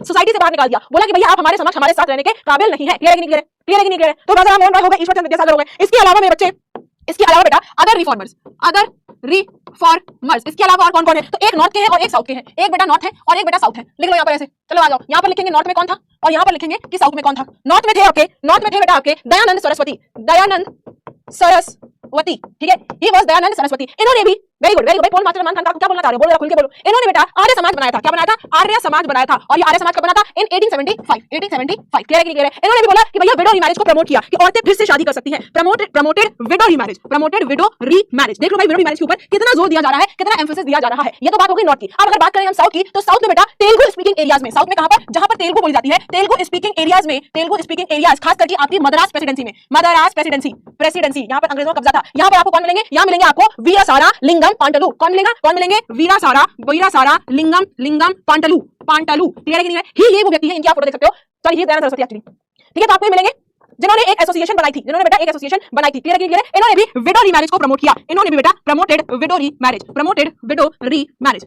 Society से बाहर निकाल दिया, बोला कि भैया आप हमारे समक्ष हमारे साथ रहने के काबिल नहीं है। क्लियर है कि नहीं क्लियर है? क्लियर है कि नहीं क्लियर है? तो राजा राम मोहन रॉय हो गए, ईश्वर चंद्र विद्यासागर हो गए। इसके अलावा मेरे बच्चे, इसके अलावा बेटा अदर रिफॉर्मर्स, इसके अलावा और कौन कौन है? तो एक नॉर्थ के हैं और एक साउथ के हैं। एक बेटा नॉर्थ है और एक बेटा साउथ है। लिख लो यहाँ पर ऐसे। चलो आ जाओ, यहाँ पर लिखेंगे नॉर्थ में कौन था और यहाँ पर लिखेंगे कि साउथ में कौन था। नॉर्थ में थे बेटा आपके दयानंद सरस्वती। ठीक है, ही वाज दयानंद सरस्वती। इन्होंने भी वेरी गुड भाई, पोल मास्टर मान खान का क्या बोलना चाह रहे हो? बोलो खुल के बोलो। इन्होंने बेटा आर्य समाज बनाया था। क्या बनाया था? आर्य समाज बनाया था। और ये आर्य समाज कब बना था? इन 1875। क्लियर है कि नहीं क्लियर है? इन्होंने भी बोला कि भैया विडो रीमैरिज को प्रमोट किया कि औरतें फिर से शादी कर सकती हैं। Promoted window remarriage. देख लो भाई विडो रीमैरिज के ऊपर कितना जोर दिया जा रहा है, कितना एम्फेसिस दिया जा रहा है। ये तो बात हो गई नॉर्थ की। अब अगर बात करें हम साउथ की, तो साउथ में बेटा तेलुगु स्पीकिंग एरियाज में, साउथ में कहां पर? जहां पर तेलुगु बोली जाती है, तेलुगु स्पीकिंग एरियाज, खास करके आपकी मद्रास प्रेसिडेंसी में, यहां पर अंग्रेजों का कब्जा था। यहां पर आपको कौन मिलेंगे? यहां मिलेंगे आपको वीरासारा लिंगम पांटलू। कौन मिलेंगे? वीरासारा लिंगम पांटलू। क्लियर है कि नहीं है? ये वो व्यक्ति है, इनकी आप फोटो देख सकते हो। सॉरी, ये दयानंद सरस्वती एक्चुअली। ठीक है, तो आपको मिलेंगे जिन्होंने एक एसोसिएशन बनाई थी, क्लियर है? क्लियर है? इन्होंने भी विडो रीमैरिज को प्रमोट किया। इन्होंने भी बेटा प्रमोटेड विडो रीमैरिज।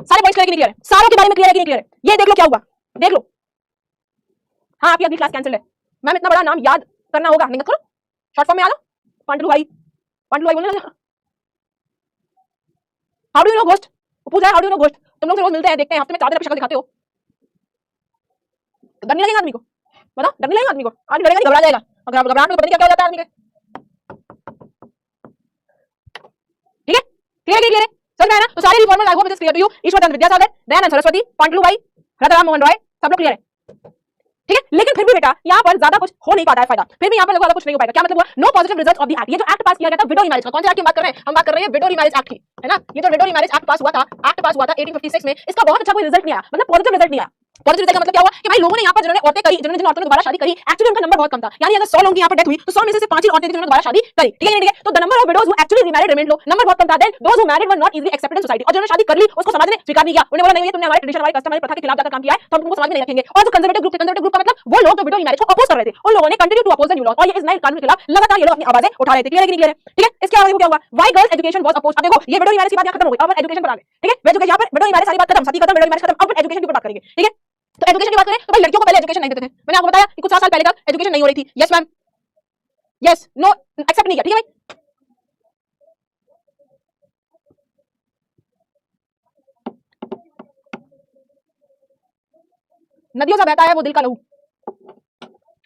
सारे पॉइंट्स क्लियर है? सारों के बारे में क्लियर है कि नहीं क्लियर है? ये देख लो क्या हुआ, देख लो। हाँ, आपकी अगली क्लास कैंसिल है। मैम इतना बड़ा नाम याद करना होगा, नहीं करो, शॉर्ट फॉर्म में आ लो। पांडलू भाई बोलने लगा। How do you know ghost? पूछा है how do you know ghost, तुम लोग से रोज मिलते हैं, देखते हैं, हफ्ते में 4 दिन अपनी शक्ल दिखाते हो, डर नहीं लगेगा आदमी को? बताओ, डर नहीं लगेगा आदमी को? आदमी डरेगा नहीं, घबरा जाएगा, अगर आप घबराहट में पता नहीं क्या हो जाता है आदमी के। ठीक है, क्लियर है, समझ में आया ना? तो सारे reformers I hope it is clear to you. Ishwar Chandra Vidyasagar, Dayanand Saraswati, Pandulu Bhai, Rajaram Mohan Roy, सब लोग क्लियर है? ठीक है, लेकिन फिर भी बेटा यहाँ पर ज्यादा कुछ हो नहीं पाता है फायदा, फिर भी यहाँ पर ज्यादा कुछ नहीं हो पाएगा। क्या मतलब हुआ? No positive result of the act. ये जो एक्ट पास किया गया था विडो मैरिज का, कौन से एक्ट की बात कर रहे हैं हम? बात कर रहे हैं विडो मैरिज एक्ट की, है ना? ये जो विडो मैरिज एक्ट पास हुआ था, 1856 में, इसका बहुत अच्छा कोई रिजल्ट नहीं आया, मतलब पॉजिटिव रिजल्ट नहीं आया। पॉजिटिव रिजल्ट का मतलब क्या हुआ कि भाई लोगों ने यहाँ पर जिन्होंने औरतें करी, जिन औरतों ने दोबारा शादी करी, एक्चुअली उनका नंबर बहुत कम था, यानी अगर 100 लोगों की यहाँ पर डेथ हुई तो 100 में से 5 ही औरतें थी जिन्होंने दोबारा शादी करी। ठीक है, तो the number of widows who actually remarried remained low, number बहुत कम था। Then those who married were not easily accepted in society, और जिन्होंने शादी कर ली उसको समाज ने स्वीकार नहीं किया, उन्हें बोला नहीं ये तुमने हमारे ट्रेडिशन, हमारी कस्टम, हमारी प्रथा के खिलाफ जाकर काम किया है, तो हम तुमको समाज में नहीं रखेंगे। और जो कंजर्वेटिव ग्रुप थे, कंजर्वेटिव ग्रुप का मतलब वो लोग जो विडो मैरिज को अपोज कर रहे थे, उन लोगों ने continue to oppose the new law, और ये इस नए कानून के खिलाफ लगातार ये लोग अपनी आवाजें उठा रहे थे। क्लियर है कि नहीं क्लियर है? ठीक है, इसके अलावा क्या हुआ? Why girls education was opposed. अब देखो ये विडो मैरिज की बात यहाँ खत्म हो गई, अब एजुकेशन पर आ गए। ठीक है, एजुकेशन यहाँ पर विडो मैरिज सारी बात खत्म, सती खत्म, विडो मैरिज खत्म, अब एजुकेशन की बात करेंगे। ठीक है, तो एजुकेशन की बात करें तो भाई लड़कियों को पहले एजुकेशन नहीं देते थे, मैंने आपको बताया कि कुछ साल पहले तक एजुकेशन नहीं हो रही थी। Yes ma'am, yes, no, accept नहीं किया। ठीक है भाई, नदियों से बहता है वो दिल का लहू,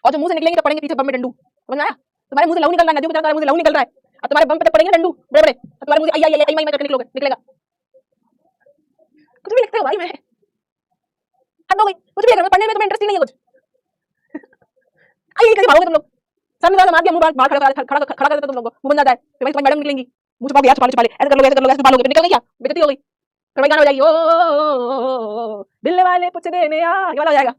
और जो मुंह से निकलेंगे तो पड़ेंगे पीछे बम में डंडू। समझ में आया? तुम्हारे मुंह से लहू निकल रहा है, नदियों की तरह तुम्हारे मुंह से लहू निकल रहा है, और तुम्हारे बम पे पड़ेंगे डंडू बड़े बड़े, और तुम्हारे मुंह से आई आई करके निकलोगे, निकलेगा। कुछ भी लिखते हो भाई, मैं हद हो गई, कुछ भी लिख, पढ़ने में तुम्हें इंटरेस्ट ही नहीं है कुछ। आई कैसे भागोगे तुम लोग? सामने वाला मार दिया, मुंह बाहर खड़ा कर देता तुम लोगों को, मुंह बंद जाता है, फिर भाई तुम्हारी मैडम निकलेंगी, मुंह छुपा के यार, छुपा ले, ऐसे कर लोगे, ऐसे कर लोगे, ऐसे छुपा लोगे, निकल गई क्या? बेइज्जती हो गई, फिर भाई गाना हो जाएगी, ओ दिल वाले पूछ देने आ, ये वाला हो जाएगा।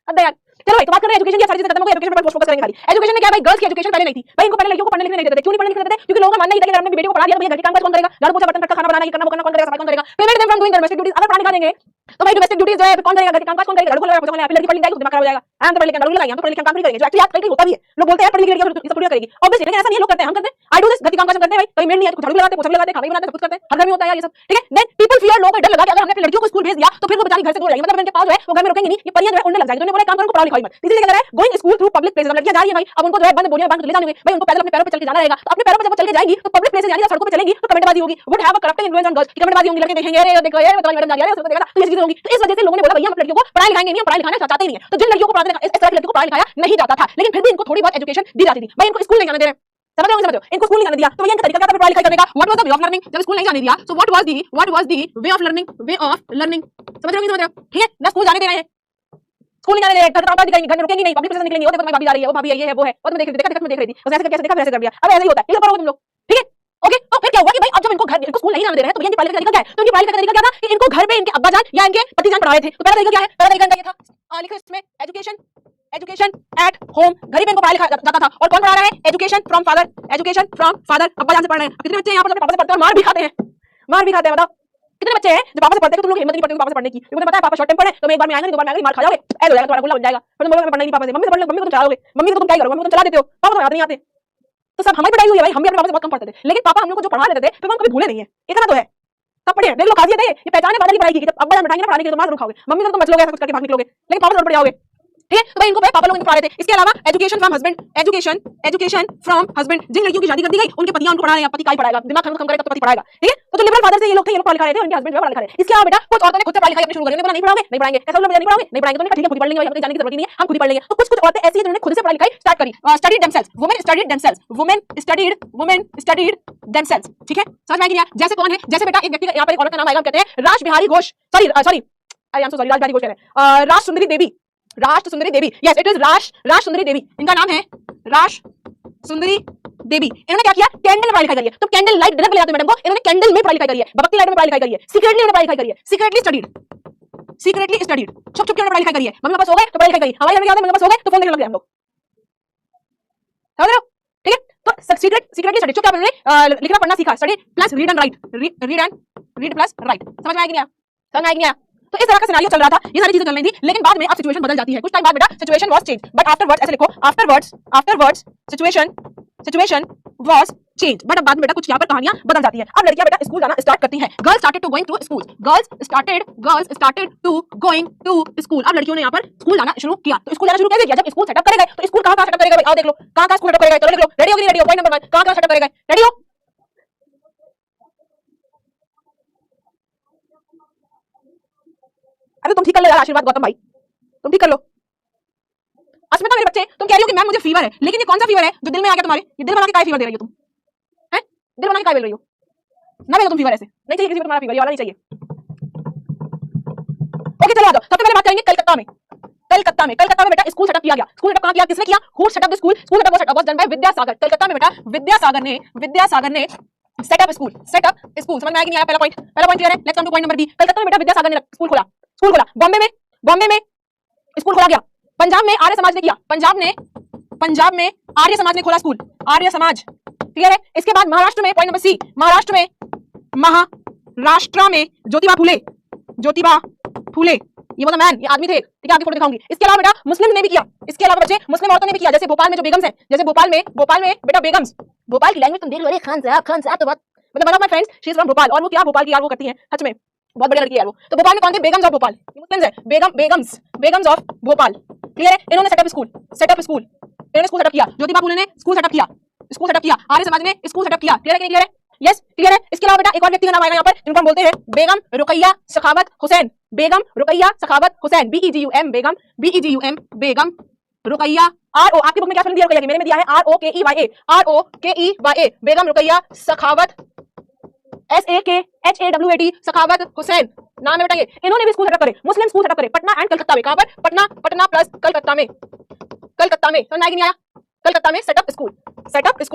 अब यार चलो भाई, तो बात कर रहे हैं एजुकेशन की, सारी चीजें खत्म हो गई, एजुकेशन पर फोकस करेंगे खाली। एजुकेशन में क्या भाई, गर्ल्स की एजुकेशन पहले नहीं थी भाई, इनको पहले लड़कियों को पढ़ने लिखने नहीं देते थे। क्यों नहीं पढ़ने लिखने देते थे? क्योंकि लोगों का मानना ही था कि अगर हमने बेटी को पढ़ा दिया तो भैया घर के काम काज कौन करेगा, झाड़ू पोछा बर्तन तक खाना बनाना, ये करना वो करना कौन करेगा, सफाई कौन करेगा, prevent them from doing domestic duties. अगर पढ़ा लिखा देंगे तो भाई डोमेस्टिक ड्यूटीज जो है कौन करेगा, घर के काम काज कौन करेगा, झाड़ू पोछा पोछा लड़की पढ़ लिख जाएगी तो दिमाग खराब हो जाएगा। हम तो पढ़ लिख झाड़ू लगाएंगे, हम तो पढ़ लिख काम नहीं करेंगे, जो एक्चुअली आजकल होता भी है। लोग बोलते हैं पढ़ लिख लड़कियां ये सब करेगी, ऑब्वियसली, लेकिन ऐसा नहीं है, लोग करते हैं, हम करते हैं, आई डू दिस, घर के काम काज करते हैं भाई, कहीं मेड नहीं है, झाड़ू लगाते, पोछा लगाते, खाना बनाते, सब कुछ करते हैं, हर घर में होता है यार ये सब। ठीक है, देन पीपल फियर, लोगों को डर लगा कि अगर हमने अपनी लड़कियों को स्कूल भेज दिया तो फिर वो बेचारी घर से दूर रहेगी, मतलब इनके पास जो है वो घर में रुकेंगी नहीं, ये परियां जो है उड़ने लग जाएगी, तो उन्होंने बोला काम करो, पढ़ाओ लिखाओ मत। इसीलिए क्या कर रहा है, going school through public places, लड़कियां जा रही है भाई, अब उनको जो है बंद बोलियां बांध के ले जाने भाई, उनको पैदल अपने पैरों पे चल के जाना रहेगा, तो अपने पैरों पे जब चल के जाएंगी तो पब्लिक प्लेसेस यानी सड़कों पे चलेंगी तो कमेंटबाजी होगी, would have a corrupting influence on girls, कमेंटबाजी होंगी, लड़के देखेंगे अरे देखो ये तुम्हारी मैडम जा रही है, उसको देखा तो ये चीजें होंगी। तो इस वजह से लोगों ने बोला भैया हम लड़कियों को पढ़ाई लिखाएंगे नहीं, हम पढ़ाई लिखाना चाहते ही नहीं है। तो जिन लड़कियों को पढ़ाने इस तरह की लड़कियों को पढ़ाया लिखाया नहीं जाता था, लेकिन फिर भी इनको थोड़ी बहुत एजुकेशन दी जाती थी भाई, इनको स्कूल नहीं जाने दे रहे, समझ रहे हो? इनको स्कूल नहीं जाने दिया तो ये इनका तरीका क्या था पढ़ाई लिखाई करने का? What was the way of learning? जब स्कूल नहीं जाने दिया so what was the way of learning? Way of learning, समझ रहे हो? ठीक है ना, स्कूल जाने दे रहे हैं, स्कूल नहीं जाने दे रहे, घर काम दिखाएंगे, घर में रुकेंगी नहीं, पब्लिक प्लेस निकलेंगी, वो देखो तुम्हारी भाभी जा रही है, वो भाभी ये है वो है, और तुम देख रही थी, ऐसे कैसे देखा, वैसे कर दिया, अब ऐसे ही होता है, ये करोगे तुम लोग। ठीक है, ओके, तो फिर क्या हुआ कि भाई अब जब इनको स्कूल नहीं जाने दे रहे हैं तो इनकी पढ़ाई का तरीका क्या है? तो इनकी पढ़ाई का तरीका क्या था कि इनको घर पे इनके अब्बा जान या इनके पति जान पढ़ा रहे थे। तो पहला तरीका क्या है? पहला तरीका ये था, लिखो इसमें एजुकेशन एट होम, घर ही पे इनको पढ़ाया लिखा जाता था, और कौन पढ़ा रहा है? एजुकेशन फ्रॉम फादर, अब्बा जान से पढ़ रहे हैं। कितने बच्चे यहाँ पर अपने पापा से पढ़ते हैं, मार भी खाते हैं, बताओ कितने बच्चे हैं जो पापा से पढ़ते हैं? तुम लोग हिम्मत नहीं पड़ती पापा से पढ़ने की, मुझे पता है पापा शॉर्ट टेम्पर्ड है, तो मैं एक बार में आएंगे, दो बार में आएंगे, मार खा जाओगे, ऐसा हो जाएगा, तुम्हारा गुल्ला बन जाएगा, फिर तुम लोग पढ़ना नहीं पापा से, मम्मी से पढ़ लो, मम्मी को तुम चलाओगे, मम्मी को तुम क्या करोगे, मम्मी को तुम चला देते हो, पापा को याद नहीं आते। तो सब हमारी पढ़ाई हुई है भाई, हम भी अपने पापा से बहुत कम पढ़ते थे, लेकिन पापा हम लोग को जो पढ़ा देते थे फिर हम कभी भूले नहीं है, इतना तो है। सब पढ़े देख लो, काजियत है ये, पहचाने वाले की पढ़ाई की, जब अब्बा जान बैठाएंगे ना पढ़ाने के लिए तो मार जरूर खाओगे, मम्मी को तो बच लोगे, ऐसा कुछ करके भाग निकलोगे, लेकिन पापा से पढ़ जाओगे। ठीक है, तो भाई इनको पापा लोग इनको पढ़ा रहे थे। इसके अलावा education from husband, education from husband, जिन लड़कियों की शादी कर दी गई उनके पति उनको पढ़ा रहे हैं, पति का ही पढ़ाएगा, दिमाग खत्म करे तो पति पढ़ाएगा। ठीक है, तो जो लिबरल फादर से ये लोग थे, ये लोग पढ़ा लिखा रहे थे, उनके हस्बैंड जो पढ़ा लिखा रहे। इसके अलावा बेटा कुछ औरतें ने खुद से पढ़ाई लिखाई अपनी शुरू कर दी, नहीं पढ़ाओगे, नहीं पढ़ाएंगे, ऐसा लोग नहीं पढ़ाओगे, तो ठीक है खुद ही पढ़ लेंगे, जाने की जरूरत नहीं है, हम खुद ही पढ़ लेंगे। तो कुछ औरतें ऐसी हैं जिन्होंने खुद से पढ़ाई लिखाई स्टार्ट करी, studied themselves, women studied themselves. ठीक है, समझ में आ गया? जैसे कौन है? जैसे बेटा एक व्यक्ति का यहाँ पर एक औरत का नाम आएगा, हम कहते हैं Raj Bihari Ghosh, sorry I am so sorry, Raj Bihari Ghosh कह रहे हैं, Raj Sundari Devi, yes it is Raj Sundari Devi, इनका नाम है राज सुंदरी देवी। इन्होंने क्या किया? कैंडल में पढ़ाई लिखाई करी है, तो कैंडल लाइट डिनर पे ले जाते मैडम को, इन्होंने कैंडल में पढ़ाई लिखाई करी है, बत्ती लाइट में पढ़ाई लिखाई करी है, सीक्रेटली पढ़ाई लिखाई करी है, सीक्रेटली स्टडीड, छुप छुप के पढ़ाई लिखाई करी है। मम्मी पास हो गए तो पढ़ाई लिखाई करी, हमारे घर में क्या होता है, मम्मी पास हो गए तो फोन देखने लग गए हम लोग, समझ रहे हो? ठीक है, तो सीक्रेटली स्टडीड, चुप क्या लिखना पढ़ना सीखा, study plus read and plus right. समझ में आएगी नहीं? तो इस तरह का सिनेरियो चल रहा था, ये सारी चीजें चल रही थी, लेकिन बाद में अब सिचुएशन बदल जाती है। कुछ टाइम बाद बेटा situation was change, but afterwards, ऐसे लिखो afterwards situation was change, but अब बाद में बेटा कुछ यहाँ पर कहानियां बदल जाती है। अब लड़कियां बेटा स्कूल जाना स्टार्ट करती हैं, girls started to going to school, अब लड़कियों ने यहाँ पर स्कूल जाना शुरू किया। तो स्कूल जाना शुरू कैसे किया? जब स्कूल सेटअप करेगा, तो स्कूल कहाँ सेटअप करेगा भाई? आओ देख लो कहाँ स्कूल सेटअप करेगा, तो देख लो, रेडी हो गई, रेडी हो, पॉइंट नंबर 1, कहाँ सेटअप करेगा, रेडी हो? अरे तुम ठीक कर लो यार आशीर्वाद गौतम भाई, तुम ठीक कर लो। अस्मिता मेरे बच्चे, तुम कह रही हो कि मैम मुझे फीवर है, लेकिन ये कौन सा फीवर है जो दिल में आ गया तुम्हारे? ये दिल बना के काय फीवर दे रही हो तुम? हैं? दिल बना के काय बोल रही हो? ना भेजो तुम फीवर ऐसे, नहीं चाहिए किसी को तुम्हारा फीवर, ये वाला नहीं चाहिए। ओके चलो आ जाओ। सबसे पहले बात करेंगे कलकत्ता में। कलकत्ता में बेटा स्कूल सेटअप किया गया। स्कूल सेटअप कहां किया, किसने किया? Who setup the school? School setup was done by Vidyasagar. Calcutta में बेटा विद्यासागर ने सेटअप स्कूल समझ में आया कि नहीं आया? पहला पॉइंट क्लियर है। Let's come to point number B. Calcutta में बेटा विद्यासागर ने स्कूल खोला। बॉम्बे में स्कूल खोला गया। पंजाब में आर्य समाज ने किया। पंजाब में आर्य समाज ने खोला स्कूल, आर्य समाज, क्लियर है। इसके बाद महाराष्ट्र में, पॉइंट नंबर सी, महाराष्ट्र में ज्योतिबा फूले, ये वो मैन, ये आदमी थे, ठीक है, आगे फोटो दिखाऊंगी। इसके अलावा बेटा मुस्लिम ने भी किया, इसके अलावा बच्चे मुस्लिम औरतों ने भी किया। जैसे भोपाल में जो बेगम्स हैं, जैसे भोपाल में बेटा बेगम्स, भोपाल की लैंग्वेज तुम देख लो, अरे खान साहब तो बात, मतलब one of my friends she is from Bhopal, और वो क्या भोपाल की यार वो करती हैं, सच में बहुत बढ़िया लड़की है वो। तो भोपाल में कौन थे? बेगम्स ऑफ भोपाल, मुस्लिम्स है, बेगम्स ऑफ भोपाल, क्लियर है। इन्होंने सेटअप स्कूल, इन्होंने स्कूल सेटअप किया। ज्योतिबा फूले ने स्कूल सेटअप किया, आर्य समाज ने स्कूल सेटअप किया, क्लियर है कि नहीं क्लियर है? यस क्लियर है। इसके अलावा बेटा एक और व्यक्ति का नाम आएगा यहाँ पर जिनको हम बोलते हैं बेगम रुकैया सखावत हुसैन, BEGUM, बेगम रुकैया। RO आपकी बुक में क्या स्पेलिंग दिया रुकैया की? मेरे में दिया है ROKEYA, बेगम रुकैया सखावत, SAKHAWAT, सखावत हुसैन नाम है बेटा ये। इन्होंने भी स्कूल सेटअप करे, मुस्लिम स्कूल सेटअप करे, पटना एंड कलकत्ता में। कहां पर? पटना प्लस कलकत्ता में, समझ में आया कि नहीं आया? कलकत्ता में सेटअप स्कूल,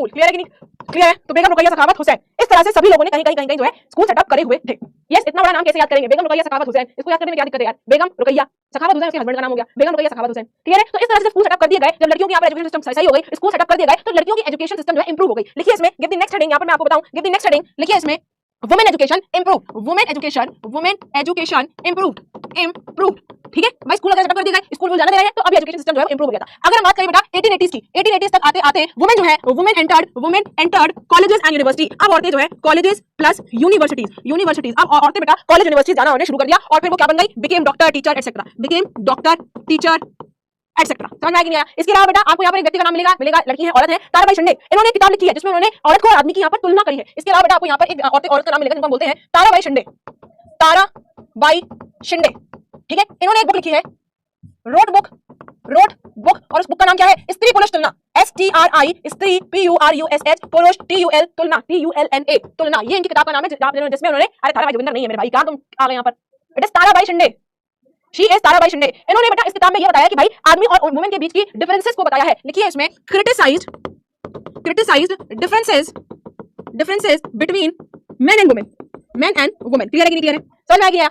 क्लियर है कि नहीं क्लियर है? तो बेगम रुकैया सखावत हुसैन, इस तरह से सभी लोगों ने कहीं जो है स्कूल सेटअप करे हुए थे। यस, इतना बड़ा नाम कैसे याद करेंगे? बेगम रुकैया सखावत हुसैन, इसको याद करने में क्या दिक्कत है यार? बेगम रुकैया सखावत हुसैन उसके हस्बैंड का नाम हो गया, बेगम रुकैया सखावत हुसैन, क्लियर है? तो इस तरह से स्कूल सेटअप कर दिए गए। जब लड़कियों की यहाँ पर एजुकेशन सिस्टम सही हो गई, स्कूल सेटअप कर दिए गए, तो लड़कियों की एजुकेशन सिस्टम जो है इंप्रूव हो गई। लिखिए इसमें, गिव द नेक्स्ट हेडिंग, यहाँ पर मैं आपको बताऊं, गिव द नेक्स्ट हेडिंग, लिखिए इसमें women education improve, women education improve, ठीक है भाई। स्कूल अगर सेटअप कर दिए गए, स्कूल जाने दे रहे हैं, तो अभी एजुकेशन सिस्टम जो है इंप्रूव हो गया था। अगर हम बात करें बेटा 1880s की, 1880s तक आते वुमेन जो है, women entered colleges and university. अब औरतें जो है कॉलेजेस प्लस यूनिवर्सिटीज, अब औरतें बेटा कॉलेज यूनिवर्सिटी जाना उन्होंने शुरू कर दिया, और फिर वो क्या बन गई? बिकेम डॉक्टर, टीचर एटसेट्रा, समझ में आ गया? इसके अलावा बेटा आपको यहाँ पर एक व्यक्ति का नाम मिलेगा, लड़की है, औरत है, ताराबाई शिंदे। इन्होंने किताब लिखी है जिसमें उन्होंने औरत को और आदमी की यहाँ पर तुलना करी है। इसके अलावा बेटा आपको यहाँ पर एक औरत का नाम मिलेगा जिनको हम बोलते हैं ताराबाई शिंदे, ठीक है। इन्होंने एक बुक लिखी है, रोट बुक, और उस बुक का नाम क्या है? स्त्री पुरुष तुलना, STRI, स्त्री PURUSH, पुरुष TUL, तुलना TULNA, तुलना। ये इनकी किताब का नाम है जिसमें उन्होंने, अरे ताराबाई जोगिंदर नहीं है मेरे भाई, कहां तुम आ गए यहाँ पर? It is Tarabai Shinde, she is Tarabai Shinde. इन्होंने बेटा इस किताब में ये बताया कि भाई आदमी और वुमेन के बीच की डिफरेंसेस को बताया है। लिखिए इसमें criticised differences between main and women, clear है कि नहीं क्लियर है? समझ में आ गया?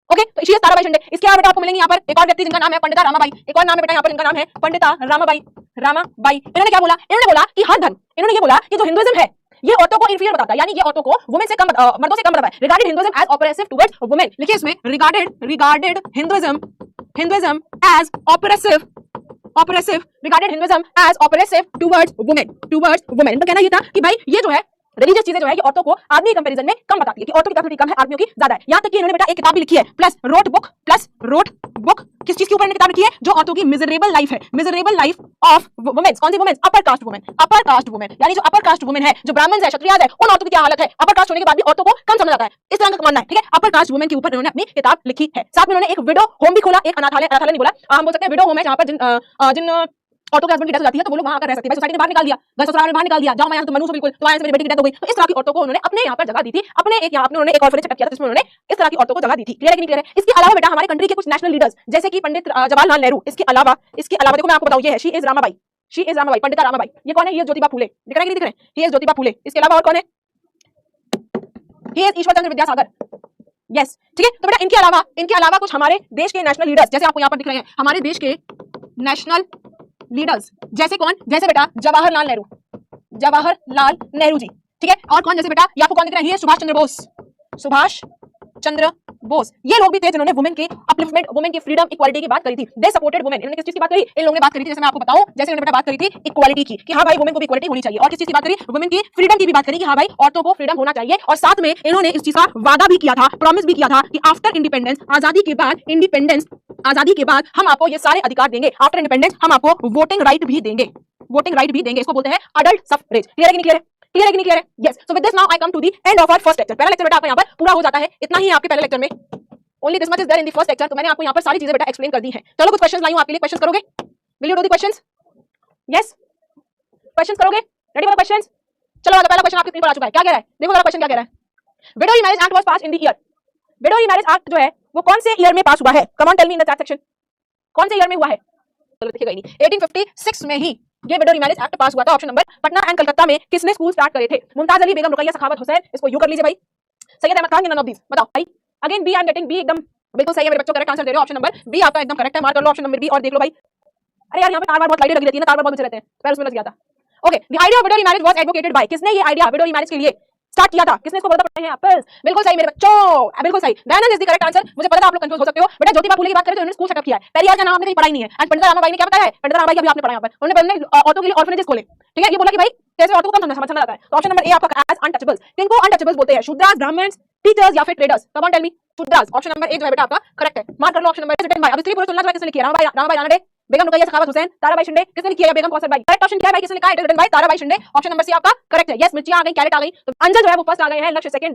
ओके, तो शी इज ताराबाई शिंदे। इसके अलावा बेटा आपको मिलेंगे यहाँ पर एक और व्यक्ति जिनका नाम है पंडिता रामाबाई, एक और नाम है बेटा यहाँ पर जिनका नाम है पंडिता रामाबाई। इन्होंने क्या बोला? इन्होंने बोला कि हर धर्म, इन्होंने ये बोला कि जो हिंदुइज्म है ये औरतों को इंफीरियर बताता है, यानी ये औरतों को वुमेन से कम, मर्दों से कम बताता है। Regarded Hinduism as oppressive towards women, लिखिए इसमें regarded Hinduism as oppressive towards women. इनका कहना ये था कि भाई ये जो है रिलीजियस चीजें जो है ये औरतों को आदमी के कंपैरिजन में कम बताती है, कि औरतों की कैपेसिटी कम है, आदमियों की ज्यादा है। यहाँ तक कि इन्होंने बेटा एक किताब भी लिखी है, प्लस रोट बुक, किस चीज के ऊपर इन्होंने किताब लिखी है? जो औरतों की मिजरेबल लाइफ है, मिजरेबल लाइफ ऑफ वुमेन। कौन सी वुमेन? अपर कास्ट वुमेन, यानी जो अपर कास्ट वुमेन है, जो ब्राह्मण है, क्षत्रिय है, उन औरतों की क्या हालत है? अपर कास्ट होने के बाद भी औरतों को कम समझ आता है, इस तरह का मानना है, ठीक है। अपर कास्ट वुमेन के ऊपर इन्होंने अपनी किताब लिखी है। साथ में उन्होंने एक विडो होम भी खोला, एक अनाथालय नहीं बोला, हम बोल सकते हैं विडो होम है, जहां पर जिन औरतों के हस्बैंड की डेथ हो जाती है तो वो लोग वहां आकर रह सकती है। सोसाइटी ने बाहर निकाल दिया, घर ससुराल में बाहर निकाल दिया, जाओ मैं यहाँ तो मनु बिल्कुल, तो यहाँ से मेरी बेटी की डेथ हो गई। तो इस तरह की औरतों को उन्होंने अपने यहाँ पर जगह दी थी, अपने एक ऑर्फनेज सेटअप किया था जिसमें उन्होंने इस तरह की औरतों को जगह दी थी। क्लियर है कि नहीं क्लियर है? इसके अलावा बेटा हमारे कंट्री के कुछ नेशनल लीडर्स जैसे कि पंडित जवाहरलाल नेहरू, इसके अलावा देखो मैं आपको बताऊं, ये है शी इज रामाबाई, पंडिता रामाबाई। ये कौन है? ये ज्योतिबा फूले, दिख रहा है कि नहीं दिख रहा है? He is Jyotiba Phule. इसके अलावा और कौन है? He is Ishwar Chandra Vidyasagar. Yes, ठीक है। तो बेटा इनके अलावा कुछ हमारे देश के नेशनल लीडर्स जैसे आपको यहाँ पर दिख रहे हैं, हमारे देश के नेशनल लीडर्स जैसे कौन? जैसे बेटा जवाहरलाल नेहरू जी, ठीक है। और कौन? जैसे बेटा ये आपको कौन दिख रहा है? ये सुभाष चंद्र बोस। ये लोग भी थे जिन्होंने वुमेन के अपलिफ्टमेंट, वुमेन की फ्रीडम, इक्वालिटी की बात करी थी। They supported women. इन्होंने किस चीज की बात करी? इन लोगों ने बात करी थी, जैसे मैं आपको बताऊं, जैसे इन्होंने बात करी थी इक्वालिटी की, कि हाँ भाई वुमेन को भी इक्वालिटी होनी चाहिए। और किस चीज की बात करी? वुमेन की फ्रीडम की भी बात करी, कि हाँ भाई औरतों को फ्रीडम होना चाहिए। और साथ में इन्होंने इस चीज का वादा भी किया था, प्रॉमिस भी किया था कि आफ्टर इंडिपेंडेंस, आजादी के बाद हम आपको ये सारे अधिकार देंगे। आफ्टर इंडिपेंडेंस हम आपको वोटिंग राइट भी देंगे, इसको बोलते हैं अडल्ट सफरेज। क्लियर है कि नहीं क्लियर है? Yes. So with this now I come to the end of our first lecture. पहला लेक्चर बेटा आपका यहाँ पर पूरा हो जाता है। इतना ही आपके पहले लेक्चर में only this much is there in the first lecture. तो मैंने आपको यहाँ पर सारी चीजें बेटा एक्सप्लेन कर दी हैं। चलो कुछ क्वेश्चंस लाई हूं आपके लिए, क्वेश्चंस करोगे? Will you do the questions? Yes, questions करोगे? Ready for questions? चलो पहला क्वेश्चन आपकी स्क्रीन पर आ चुका है। क्या कह रहा है? देखो जरा क्वेश्चन क्या कह रहा है। Widow marriage act was pass in the year. Widow marriage act जो है वो कौन से ईयर में पास हुआ है? Come on tell me in the chat section, कौन से ईयर में हुआ है? चलो देखिएगा ही नहीं, 1856 में ही ये विडोई मैरिज एक्ट पास हुआ था। Option number. Patna and Calcutta में किसने स्कूल स्टार्ट करे थे? मुमताज अली, बेगम रुकैया सखावत हुसैन। इसको यू कर लीजिए भाई। Syed Ahmad Khan, none of these. बताओ भाई। Again B I am getting B, एकदम बिल्कुल सही है मेरे बच्चों, करेक्ट आंसर दे रहे हो। ऑप्शन नंबर बी आपका एकदम करेक्ट है। मार्क कर लो ऑप्शन नंबर बी और देख लो भाई। अरे यार यहाँ पे तार बार बहुत लाइटें लगी रहती है ना, तार बार बहुत बचे रहते हैं, पैर उसमें लग गया था। Okay, the idea of widow marriage was advocated by. किसने ये आइडिया विडोई मैरिज के लिए स्टार्ट किया था? किसने इसको बोला था? एप्पल्स। बिल्कुल सही मेरे बच्चों, बिल्कुल सही। Dayanand is the correct answer. मुझे पता था आप लोग कंफ्यूज हो सकते हो बेटा। ज्योतिबा फुले की बात करें तो उन्होंने स्कूल सेटअप किया है। पेरियार का नाम आपने कहीं पढ़ा ही नहीं है। एंड पंडित रामाबाई ने क्या बताया है? पंडित रामाबाई अभी आपने पढ़ा यहाँ पर। उन्होंने औरतों के लिए ऑर्फनेजेस खोले, ठीक है। ये बोला कि भाई कैसे औरतों को कम समझना जाता है। तो ऑप्शन नंबर ए आपका एज अनटचेबल्स। किनको अनटचेबल्स बोलते हैं? शूद्रास, ब्राह्मण्स, टीचर्स या फिर traders? Come on tell me. Shudras. Option number A जो है बेटा आपका करेक्ट है। मार्क कर लो ऑप्शन नंबर रिटन बाय। अब स्त्री पुरुष तुलना जो है किसने लिखी है? रामाबाई रानडे, बेगम रुकैया सखावत हुसैन, ताराबाई शिंदे। किसने लिखी है? बेगम कौसर बाई। करेक्ट ऑप्शन क्या है भाई? किसने लिखा है? It is written by Tarabai Shinde. Option number C आपका करेक्ट है। यस, मिर्चियां आ गई, कैरेट आ गई। तो अंजल जो है वो फर्स्ट आ गए हैं, लक्ष्य सेकंड,